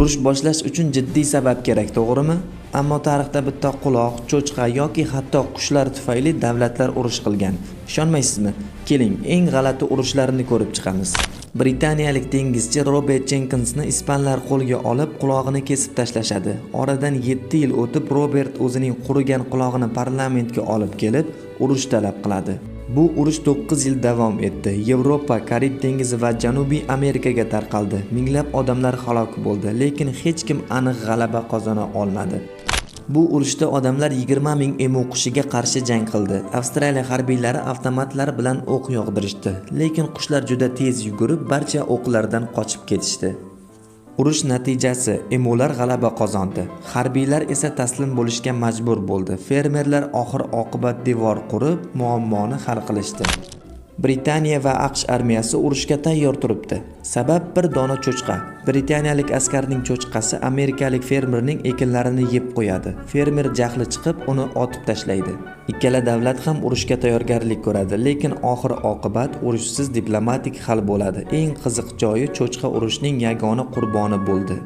Urush boshlash uchun jiddiy sabab kerak, to'g'rimi? Ammo tarixda bitta quloq, cho'chqa yoki hatto qushlar tufayli davlatlar urush qilgan. Ishonmaysizmi? Keling, eng g'alati urushlarni ko'rib chiqamiz. Britaniyalik dengizchi Robert Jenkinsni ispanlar qo'lga olib, quloqini kesib tashlashadi. Oradan 7 yil o'tib Robert o'zining qurigan quloqini parlamentga olib kelib, urush talab qiladi. Bu urush 9 yil davom etdi. Yevropa, Karib dengizi va Janubiy Amerikaga tarqaldi. Minglab odamlar halok bo'ldi, lekin hech kim aniq g'alaba qozona olmadi. Bu urushda odamlar 20 ming emu qushiga qarshi jang qildi. Avstraliya harbiylari avtomatlar bilan o'q yog'dirishdi, lekin qushlar juda tez yugurib, barcha o'qlardan qochib ketishdi. Urush natijasi emular g'alaba qozondi. Harbiylar esa taslim bo'lishga majbur bo'ldi. Fermerlar oxir-oqibat devor qurib, muammoni hal qilishdi. Britaniya va AQSh armiyasi urushga tayyor turibdi. Sabab bir dona cho'chqa. Britaniyalik askarning cho'chqasi amerikalik fermerning ekinlarini yeb qo'yadi. Fermer jahli chiqib, uni otib tashlaydi. Ikkala davlat ham urushga tayyorgarlik ko'radi, lekin oxir-oqibat urushsiz diplomatik hal bo'ladi. Eng qiziq joyi cho'chqa urushning yagona qurboni bo'ldi.